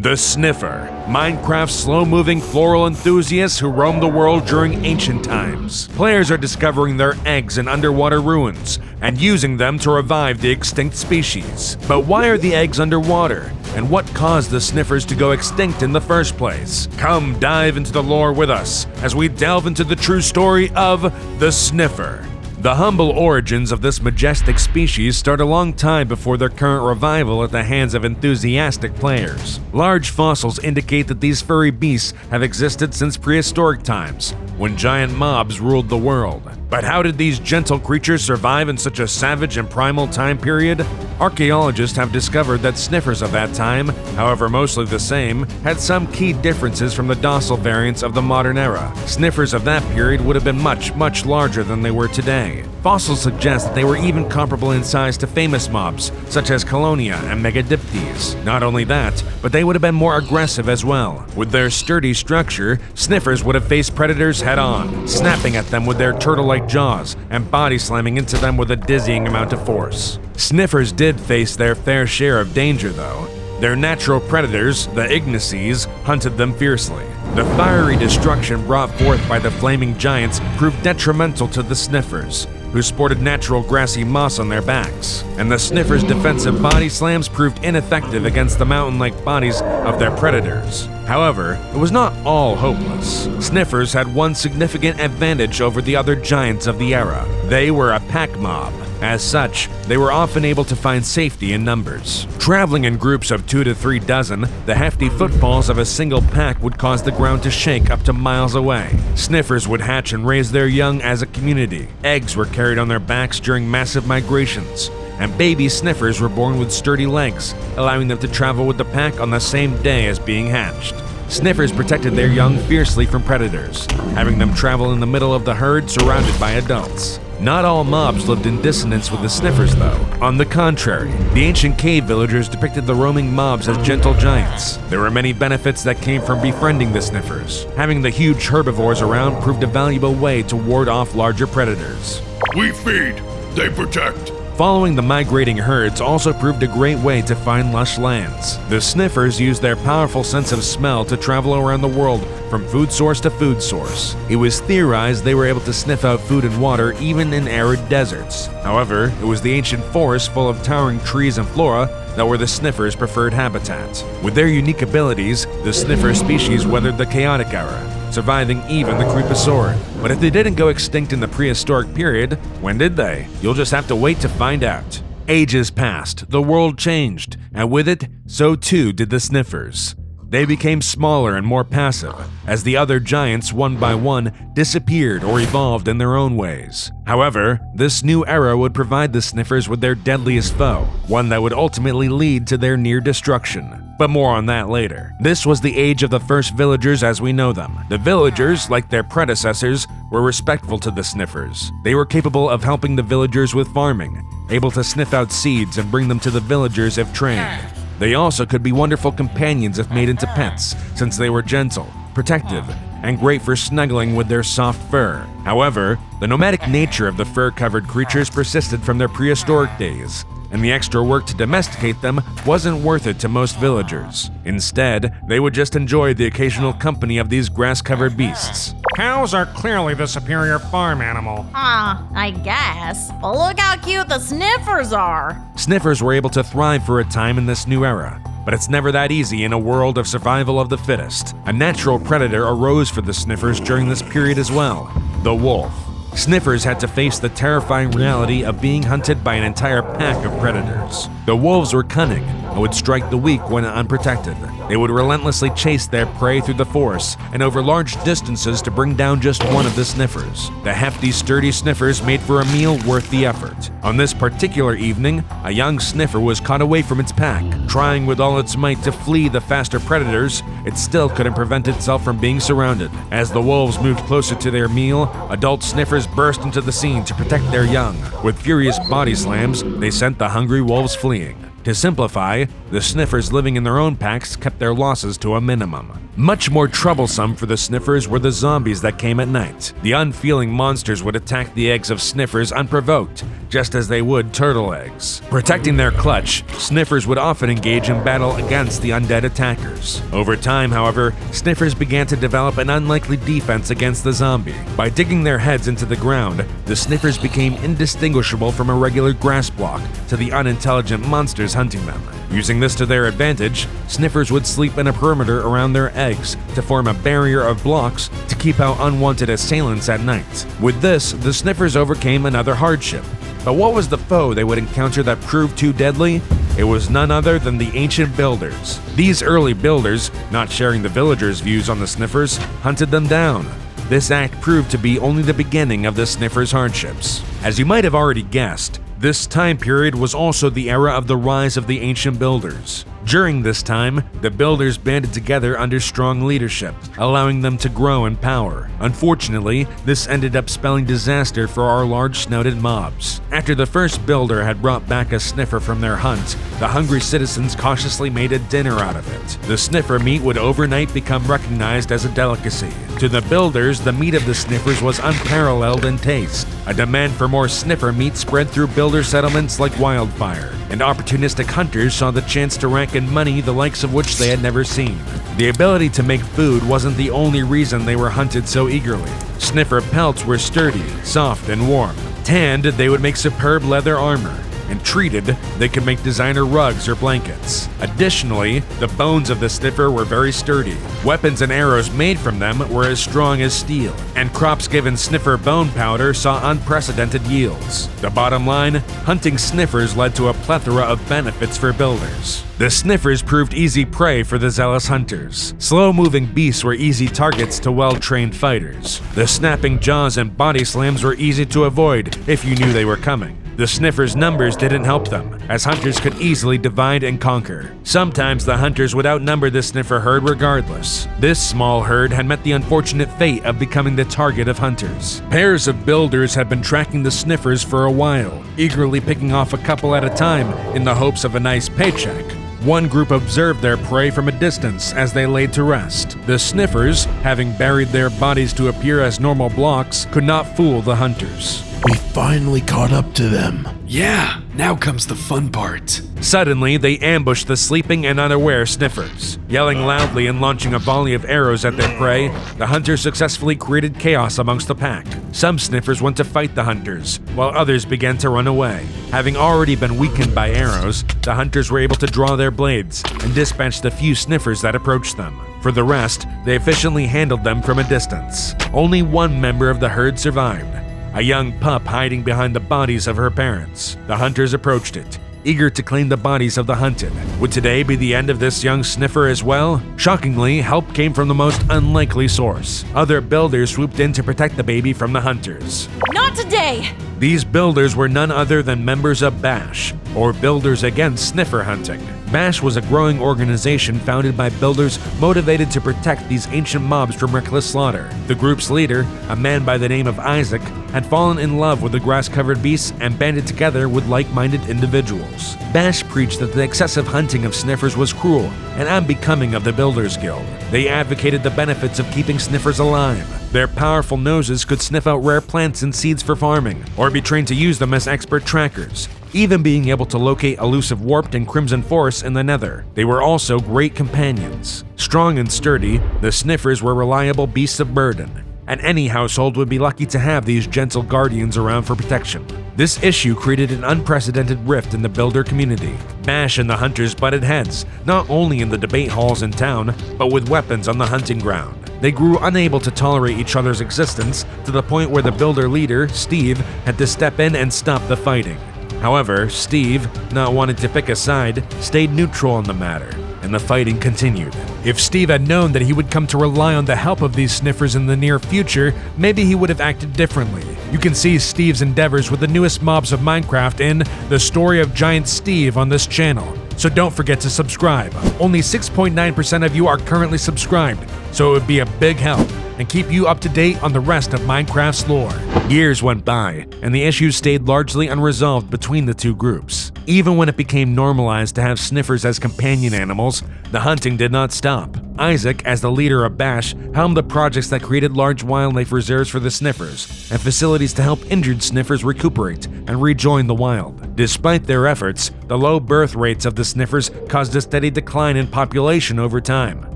The Sniffer, Minecraft's slow-moving floral enthusiasts who roam the world during ancient times. Players are discovering their eggs in underwater ruins and using them to revive the extinct species. But why are the eggs underwater? And what caused the Sniffers to go extinct in the first place? Come dive into the lore with us as we delve into the true story of the Sniffer. The humble origins of this majestic species start a long time before their current revival at the hands of enthusiastic players. Large fossils indicate that these furry beasts have existed since prehistoric times, when giant mobs ruled the world. But how did these gentle creatures survive in such a savage and primal time period? Archaeologists have discovered that Sniffers of that time, however mostly the same, had some key differences from the docile variants of the modern era. Sniffers of that period would have been much larger than they were today. Fossils suggest that they were even comparable in size to famous mobs, such as Colonia and Megadiptes. Not only that, but they would have been more aggressive as well. With their sturdy structure, Sniffers would have faced predators head-on, snapping at them with their turtle-like jaws and body slamming into them with a dizzying amount of force. Sniffers did face their fair share of danger, though. Their natural predators, the Ignices, hunted them fiercely. The fiery destruction brought forth by the flaming giants proved detrimental to the Sniffers, who sported natural grassy moss on their backs, and the Sniffers' defensive body slams proved ineffective against the mountain-like bodies of their predators. However, it was not all hopeless. Sniffers had one significant advantage over the other giants of the era. They were a pack mob. As such, they were often able to find safety in numbers. Traveling in groups of 2 to 3 dozen, the hefty footfalls of a single pack would cause the ground to shake up to miles away. Sniffers would hatch and raise their young as a community. Eggs were carried on their backs during massive migrations, and baby Sniffers were born with sturdy legs, allowing them to travel with the pack on the same day as being hatched. Sniffers protected their young fiercely from predators, having them travel in the middle of the herd surrounded by adults. Not all mobs lived in dissonance with the Sniffers, though. On the contrary, the ancient cave villagers depicted the roaming mobs as gentle giants. There were many benefits that came from befriending the Sniffers. Having the huge herbivores around proved a valuable way to ward off larger predators. We feed, they protect. Following the migrating herds also proved a great way to find lush lands. The Sniffers used their powerful sense of smell to travel around the world from food source to food source. It was theorized they were able to sniff out food and water even in arid deserts. However, it was the ancient forests full of towering trees and flora that were the Sniffers' preferred habitat. With their unique abilities, the Sniffer species weathered the chaotic era, surviving even the Creeposaur. But if they didn't go extinct in the prehistoric period, when did they? You'll just have to wait to find out. Ages passed, the world changed, and with it, so too did the Sniffers. They became smaller and more passive, as the other giants one by one disappeared or evolved in their own ways. However, this new era would provide the Sniffers with their deadliest foe, one that would ultimately lead to their near destruction. But more on that later. This was the age of the first villagers as we know them. The villagers, like their predecessors, were respectful to the Sniffers. They were capable of helping the villagers with farming, able to sniff out seeds and bring them to the villagers if trained. They also could be wonderful companions if made into pets, since they were gentle, protective, and great for snuggling with their soft fur. However, the nomadic nature of the fur-covered creatures persisted from their prehistoric days, and the extra work to domesticate them wasn't worth it to most villagers. Instead, they would just enjoy the occasional company of these grass-covered beasts. Cows are clearly the superior farm animal. I guess. But look how cute the Sniffers are. Sniffers were able to thrive for a time in this new era, but it's never that easy in a world of survival of the fittest. A natural predator arose for the Sniffers during this period as well: the wolf. Sniffers had to face the terrifying reality of being hunted by an entire pack of predators. The wolves were cunning and would strike the weak when unprotected. They would relentlessly chase their prey through the forest and over large distances to bring down just one of the Sniffers. The hefty, sturdy Sniffers made for a meal worth the effort. On this particular evening, a young Sniffer was caught away from its pack. Trying with all its might to flee the faster predators, it still couldn't prevent itself from being surrounded. As the wolves moved closer to their meal, adult Sniffers burst into the scene to protect their young. With furious body slams, they sent the hungry wolves fleeing. To simplify, The Sniffers living in their own packs kept their losses to a minimum. Much more troublesome for the Sniffers were the zombies that came at night. The unfeeling monsters would attack the eggs of Sniffers unprovoked, just as they would turtle eggs. Protecting their clutch, Sniffers would often engage in battle against the undead attackers. Over time, however, Sniffers began to develop an unlikely defense against the zombie. By digging their heads into the ground, the Sniffers became indistinguishable from a regular grass block to the unintelligent monsters hunting them. Using this to their advantage, Sniffers would sleep in a perimeter around their eggs to form a barrier of blocks to keep out unwanted assailants at night. With this, the Sniffers overcame another hardship. But what was the foe they would encounter that proved too deadly? It was none other than the ancient builders. These early builders, not sharing the villagers' views on the Sniffers, hunted them down. This act proved to be only the beginning of the Sniffers' hardships. As you might have already guessed, this time period was also the era of the rise of the ancient builders. During this time, the builders banded together under strong leadership, allowing them to grow in power. Unfortunately, this ended up spelling disaster for our large-snouted mobs. After the first builder had brought back a sniffer from their hunt, the hungry citizens cautiously made a dinner out of it. The sniffer meat would overnight become recognized as a delicacy. To the builders, the meat of the sniffers was unparalleled in taste. A demand for more sniffer meat spread through builder settlements like wildfire, and opportunistic hunters saw the chance to rank in money the likes of which they had never seen. The ability to make food wasn't the only reason they were hunted so eagerly. Sniffer pelts were sturdy, soft, and warm. Tanned, they would make superb leather armor. And treated, they could make designer rugs or blankets. Additionally, the bones of the sniffer were very sturdy. Weapons and arrows made from them were as strong as steel, and crops given sniffer bone powder saw unprecedented yields. The bottom line, hunting sniffers led to a plethora of benefits for builders. The sniffers proved easy prey for the zealous hunters. Slow-moving beasts were easy targets to well-trained fighters. The snapping jaws and body slams were easy to avoid if you knew they were coming. The sniffers' numbers didn't help them, as hunters could easily divide and conquer. Sometimes the hunters would outnumber the sniffer herd regardless. This small herd had met the unfortunate fate of becoming the target of hunters. Pairs of builders had been tracking the sniffers for a while, eagerly picking off a couple at a time in the hopes of a nice paycheck. One group observed their prey from a distance as they laid to rest. The sniffers, having buried their bodies to appear as normal blocks, could not fool the hunters. We finally caught up to them. Yeah, now comes the fun part. Suddenly, they ambushed the sleeping and unaware sniffers. Yelling loudly and launching a volley of arrows at their prey, the hunters successfully created chaos amongst the pack. Some sniffers went to fight the hunters, while others began to run away. Having already been weakened by arrows, the hunters were able to draw their blades and dispatch the few sniffers that approached them. For the rest, they efficiently handled them from a distance. Only one member of the herd survived, a young pup hiding behind the bodies of her parents. The hunters approached it, eager to claim the bodies of the hunted. Would today be the end of this young sniffer as well? Shockingly, help came from the most unlikely source. Other builders swooped in to protect the baby from the hunters. Not today! These builders were none other than members of BASH, or Builders Against Sniffer Hunting. BASH was a growing organization founded by builders motivated to protect these ancient mobs from reckless slaughter. The group's leader, a man by the name of Isaac, had fallen in love with the grass-covered beasts and banded together with like-minded individuals. BASH preached that the excessive hunting of sniffers was cruel and unbecoming of the Builders Guild. They advocated the benefits of keeping sniffers alive. Their powerful noses could sniff out rare plants and seeds for farming, or be trained to use them as expert trackers, even being able to locate elusive warped and crimson forests in the nether. They were also great companions. Strong and sturdy, the sniffers were reliable beasts of burden, and any household would be lucky to have these gentle guardians around for protection. This issue created an unprecedented rift in the builder community. BASH and the hunters butted heads, not only in the debate halls in town, but with weapons on the hunting ground. They grew unable to tolerate each other's existence to the point where the builder leader, Steve, had to step in and stop the fighting. However, Steve, not wanting to pick a side, stayed neutral on the matter, and the fighting continued. If Steve had known that he would come to rely on the help of these sniffers in the near future, maybe he would have acted differently. You can see Steve's endeavors with the newest mobs of Minecraft in The Story of Giant Steve on this channel, so don't forget to subscribe. Only 6.9% of you are currently subscribed, so it would be a big help. and keep you up to date on the rest of Minecraft's lore. Years went by, and the issues stayed largely unresolved between the two groups. Even when it became normalized to have Sniffers as companion animals, the hunting did not stop. Isaac, as the leader of Bash, helmed the projects that created large wildlife reserves for the Sniffers and facilities to help injured Sniffers recuperate and rejoin the wild. Despite their efforts, the low birth rates of the Sniffers caused a steady decline in population over time.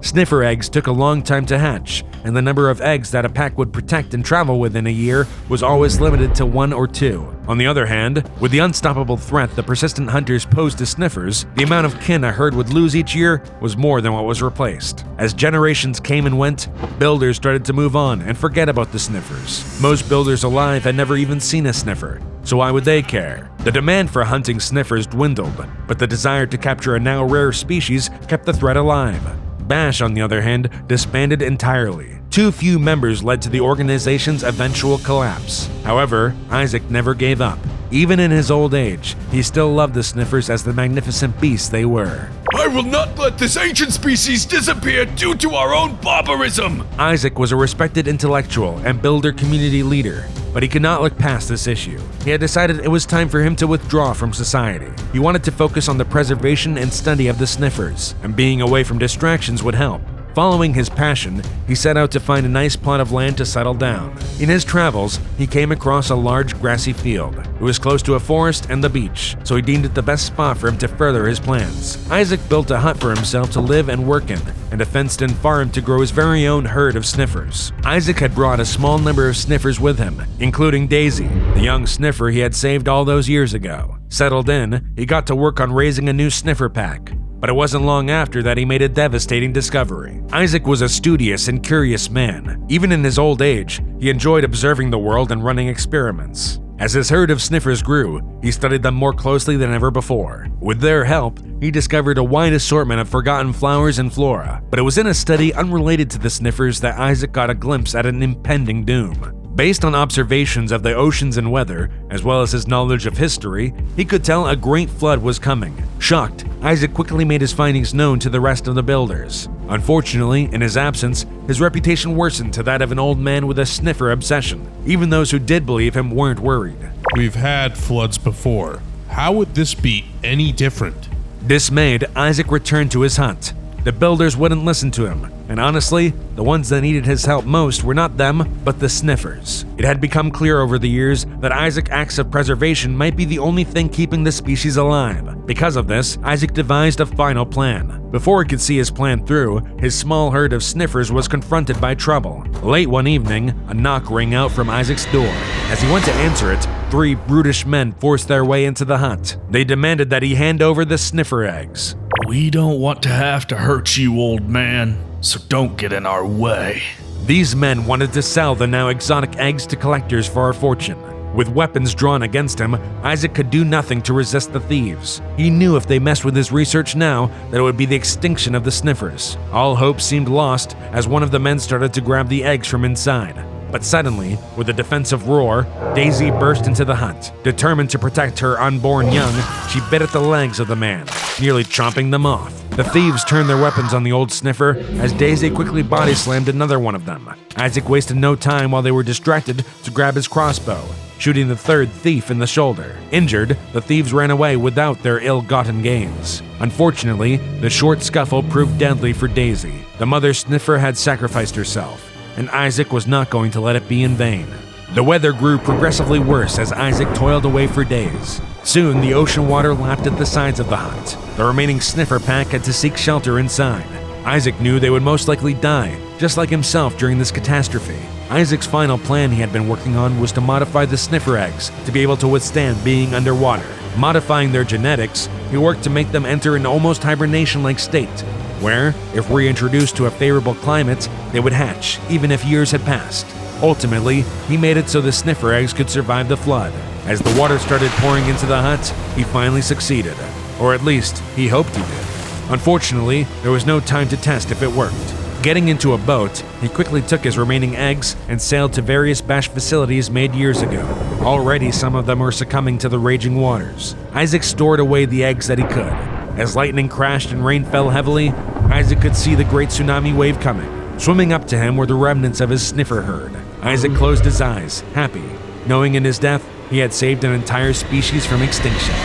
Sniffer eggs took a long time to hatch, and the number of eggs that a pack would protect and travel within a year was always limited to 1 or 2. On the other hand, with the unstoppable threat the persistent hunters posed to Sniffers, the amount of kin a herd would lose each year was more than what was replaced. As generations came and went, builders started to move on and forget about the Sniffers. Most builders alive had never even seen a Sniffer, so why would they care? The demand for hunting Sniffers dwindled, but the desire to capture a now rare species kept the threat alive. Bash, on the other hand, disbanded entirely. Too few members led to the organization's eventual collapse. However, Isaac never gave up. Even in his old age, he still loved the Sniffers as the magnificent beasts they were. I will not let this ancient species disappear due to our own barbarism! Isaac was a respected intellectual and builder community leader, but he could not look past this issue. He had decided it was time for him to withdraw from society. He wanted to focus on the preservation and study of the Sniffers, and being away from distractions would help. Following his passion, he set out to find a nice plot of land to settle down. In his travels, he came across a large grassy field. It was close to a forest and the beach, so he deemed it the best spot for him to further his plans. Isaac built a hut for himself to live and work in, and a fenced-in farm to grow his very own herd of Sniffers. Isaac had brought a small number of Sniffers with him, including Daisy, the young Sniffer he had saved all those years ago. Settled in, he got to work on raising a new Sniffer pack. But it wasn't long after that he made a devastating discovery. Isaac was a studious and curious man. Even in his old age, he enjoyed observing the world and running experiments. As his herd of Sniffers grew, he studied them more closely than ever before. With their help, he discovered a wide assortment of forgotten flowers and flora. But it was in a study unrelated to the Sniffers that Isaac got a glimpse at an impending doom. Based on observations of the oceans and weather, as well as his knowledge of history, he could tell a great flood was coming. Shocked, Isaac quickly made his findings known to the rest of the builders. Unfortunately, in his absence, his reputation worsened to that of an old man with a Sniffer obsession. Even those who did believe him weren't worried. We've had floods before. How would this be any different? Dismayed, Isaac returned to his hut. The builders wouldn't listen to him, and honestly, the ones that needed his help most were not them, but the Sniffers. It had become clear over the years that Isaac's acts of preservation might be the only thing keeping the species alive. Because of this, Isaac devised a final plan. Before he could see his plan through, his small herd of Sniffers was confronted by trouble. Late one evening, a knock rang out from Isaac's door. As he went to answer it, 3 brutish men forced their way into the hut. They demanded that he hand over the Sniffer eggs. We don't want to have to hurt you, old man, so don't get in our way. These men wanted to sell the now exotic eggs to collectors for a fortune. With weapons drawn against him, Isaac could do nothing to resist the thieves. He knew if they messed with his research now, that it would be the extinction of the Sniffers. All hope seemed lost as one of the men started to grab the eggs from inside. But suddenly, with a defensive roar, Daisy burst into the hut. Determined to protect her unborn young, she bit at the legs of the man, nearly chomping them off. The thieves turned their weapons on the old Sniffer as Daisy quickly body slammed another one of them. Isaac wasted no time while they were distracted to grab his crossbow, shooting the third thief in the shoulder. Injured, the thieves ran away without their ill-gotten gains. Unfortunately, the short scuffle proved deadly for Daisy. The mother Sniffer had sacrificed herself, and Isaac was not going to let it be in vain. The weather grew progressively worse as Isaac toiled away for days. Soon, the ocean water lapped at the sides of the hut. The remaining Sniffer pack had to seek shelter inside. Isaac knew they would most likely die, just like himself during this catastrophe. Isaac's final plan he had been working on was to modify the Sniffer eggs to be able to withstand being underwater. Modifying their genetics, he worked to make them enter an almost hibernation-like state, where, if reintroduced to a favorable climate, they would hatch, even if years had passed. Ultimately, he made it so the Sniffer eggs could survive the flood. As the water started pouring into the hut, he finally succeeded. Or at least, he hoped he did. Unfortunately, there was no time to test if it worked. Getting into a boat, he quickly took his remaining eggs and sailed to various Bash facilities made years ago. Already, some of them were succumbing to the raging waters. Isaac stored away the eggs that he could. As lightning crashed and rain fell heavily, Isaac could see the great tsunami wave coming. Swimming up to him were the remnants of his sniffer herd. Isaac closed his eyes, happy, knowing in his death he had saved an entire species from extinction.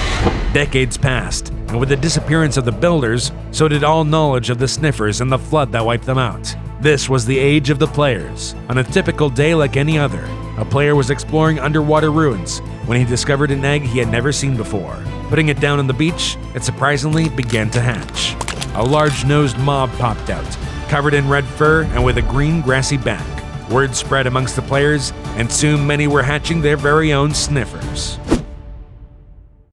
Decades passed, and with the disappearance of the builders, so did all knowledge of the Sniffers and the flood that wiped them out. This was the age of the players. On a typical day like any other, a player was exploring underwater ruins when he discovered an egg he had never seen before. Putting it down on the beach, it surprisingly began to hatch. A large-nosed mob popped out, covered in red fur and with a green grassy back. Word spread amongst the players, and soon many were hatching their very own Sniffers.